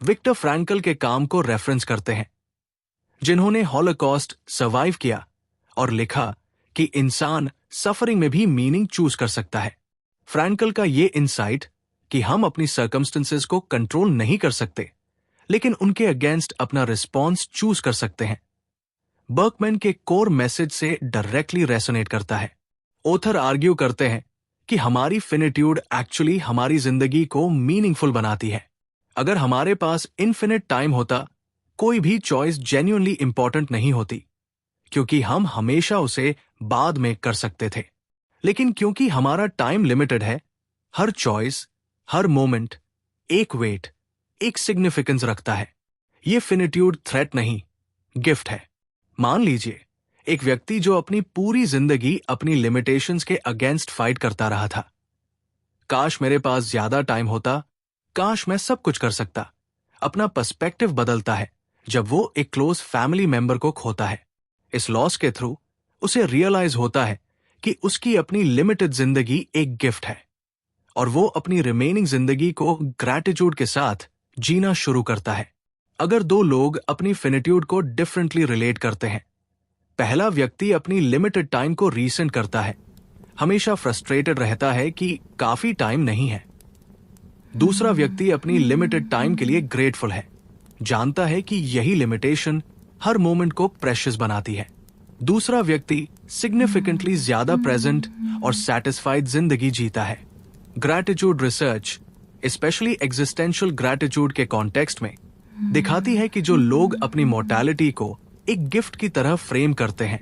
विक्टर फ्रैंकल के काम को रेफरेंस करते हैं, जिन्होंने हॉलोकॉस्ट सर्वाइव किया और लिखा कि इंसान सफरिंग में भी मीनिंग चूज कर सकता है। फ्रैंकल का ये इंसाइट कि हम अपनी सर्कमस्टेंसेस को कंट्रोल नहीं कर सकते, लेकिन उनके अगेंस्ट अपना रिस्पॉन्स चूज कर सकते हैं, बर्कमैन के कोर मैसेज से डायरेक्टली रेसोनेट करता है। ऑथर आर्ग्यू करते हैं कि हमारी फिनिट्यूड एक्चुअली हमारी जिंदगी को मीनिंगफुल बनाती है। अगर हमारे पास इनफिनिट टाइम होता, कोई भी चॉइस जेन्युइनली इंपॉर्टेंट नहीं होती, क्योंकि हम हमेशा उसे बाद में कर सकते थे। लेकिन क्योंकि हमारा टाइम लिमिटेड है, हर चॉइस, हर मोमेंट एक वेट, एक सिग्निफिकेंस रखता है। ये फिनिट्यूड थ्रेट नहीं, गिफ्ट है। मान लीजिए एक व्यक्ति जो अपनी पूरी जिंदगी अपनी लिमिटेशंस के अगेंस्ट फाइट करता रहा था। काश मेरे पास ज्यादा टाइम होता, काश मैं सब कुछ कर सकता। अपना पर्सपेक्टिव बदलता है जब वो एक क्लोज फैमिली मेंबर को खोता है। इस लॉस के थ्रू उसे रियलाइज होता है कि उसकी अपनी लिमिटेड जिंदगी एक गिफ्ट है, और वो अपनी रिमेनिंग जिंदगी को ग्रैटिट्यूड के साथ जीना शुरू करता है। अगर दो लोग अपनी फिनिट्यूड को डिफरेंटली रिलेट करते हैं, पहला व्यक्ति अपनी लिमिटेड टाइम को रीसेंट करता है, हमेशा फ्रस्ट्रेटेड रहता है कि काफी टाइम नहीं है। दूसरा व्यक्ति अपनी लिमिटेड टाइम के लिए ग्रेटफुल है, जानता है कि यही लिमिटेशन हर मोमेंट को प्रेशियस बनाती है। दूसरा व्यक्ति सिग्निफिकेंटली ज्यादा प्रेजेंट और सैटिस्फाइड जिंदगी जीता है। Gratitude research, specially existential gratitude के कॉन्टेक्स्ट में, दिखाती है कि जो लोग अपनी मॉर्टैलिटी को एक गिफ्ट की तरह फ्रेम करते हैं,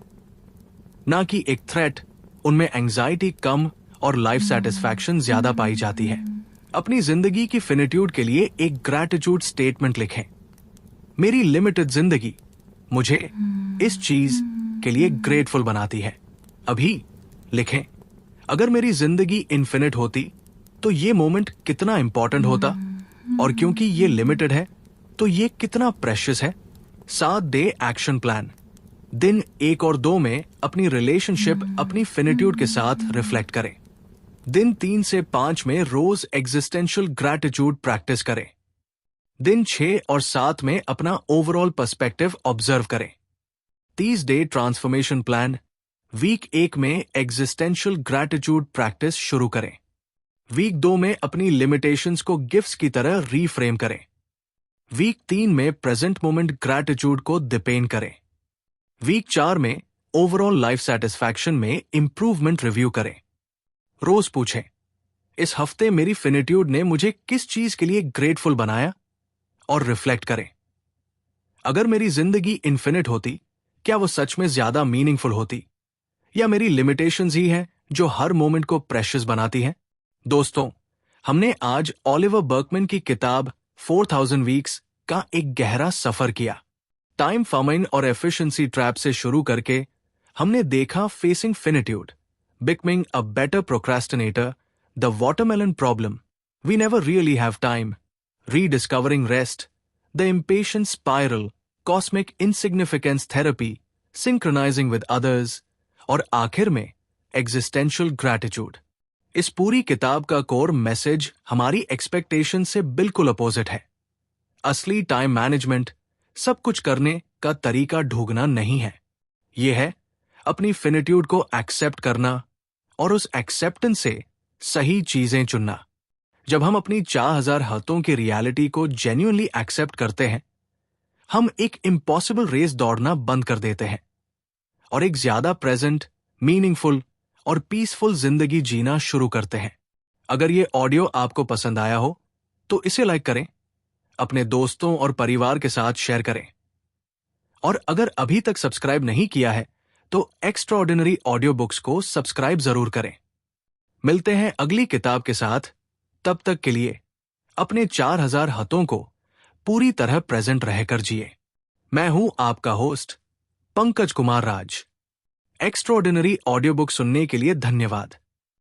ना कि एक थ्रेट, उनमें एंजाइटी कम और लाइफ सेटिस्फैक्शन ज्यादा पाई जाती है। अपनी जिंदगी की फिनिट्यूड के लिए एक ग्रैटिट्यूड स्टेटमेंट लिखें। मेरी लिमिटेड जिंदगी मुझे इस चीज के लिए ग्रेटफुल बनाती है। अभी लिखें, अगर मेरी जिंदगी इन्फिनिट होती तो ये मोमेंट कितना इंपॉर्टेंट होता, और क्योंकि ये लिमिटेड है तो ये कितना प्रेशियस है। 7 डे एक्शन प्लान। दिन 1 और 2 में अपनी रिलेशनशिप अपनी फिनिट्यूड के साथ रिफ्लेक्ट करें। दिन 3 से 5 में रोज एग्जिस्टेंशियल ग्रैटिट्यूड प्रैक्टिस करें। दिन 6 और 7 में अपना ओवरऑल पर्सपेक्टिव ऑब्जर्व करें। 30 डे ट्रांसफॉर्मेशन प्लान। वीक 1 में एग्जिस्टेंशियल ग्रैटिट्यूड प्रैक्टिस शुरू करें। वीक 2 में अपनी लिमिटेशंस को गिफ्ट्स की तरह रीफ्रेम करें। वीक 3 में प्रेजेंट मोमेंट ग्रैटिट्यूड को डिपेन करें। वीक 4 में ओवरऑल लाइफ सेटिस्फैक्शन में इंप्रूवमेंट रिव्यू करें। रोज पूछें, इस हफ्ते मेरी फिनिट्यूड ने मुझे किस चीज के लिए ग्रेटफुल बनाया, और रिफ्लेक्ट करें। अगर मेरी जिंदगी इन्फिनिट होती, क्या वो सच में ज्यादा मीनिंगफुल होती, या मेरी लिमिटेशंस ही हैं जो हर मोमेंट को प्रेशियस बनाती हैं? दोस्तों, हमने आज ओलिवर बर्कमैन की किताब 4000 वीक्स का एक गहरा सफर किया। टाइम फामाइन और एफिशिएंसी ट्रैप से शुरू करके हमने देखा facing finitude, becoming a better procrastinator, the watermelon problem, we never really have time, rediscovering rest, the impatience spiral, cosmic insignificance therapy, synchronizing with others, और आखिर में एग्जिस्टेंशियल ग्रैटिट्यूड। इस पूरी किताब का कोर मैसेज हमारी एक्सपेक्टेशन से बिल्कुल अपोजिट है। असली टाइम मैनेजमेंट सब कुछ करने का तरीका ढूंढना नहीं है, यह है अपनी फिनिट्यूड को एक्सेप्ट करना और उस एक्सेप्टेंस से सही चीजें चुनना। जब हम अपनी 4000 हतों की रियलिटी को जेन्युइनली एक्सेप्ट करते हैं, हम एक इम्पॉसिबल रेस दौड़ना बंद कर देते हैं और एक ज्यादा प्रेजेंट, मीनिंगफुल और पीसफुल जिंदगी जीना शुरू करते हैं। अगर ये ऑडियो आपको पसंद आया हो तो इसे लाइक करें, अपने दोस्तों और परिवार के साथ शेयर करें, और अगर अभी तक सब्सक्राइब नहीं किया है तो एक्स्ट्राऑर्डिनरी ऑडियो बुक्स को सब्सक्राइब जरूर करें। मिलते हैं अगली किताब के साथ, तब तक के लिए अपने 4000 हतों को पूरी तरह प्रेजेंट रहकर जिए। मैं हूं आपका host Pankaj Kumar Raj. Extraordinary audio book सुनने के लिए धन्यवाद।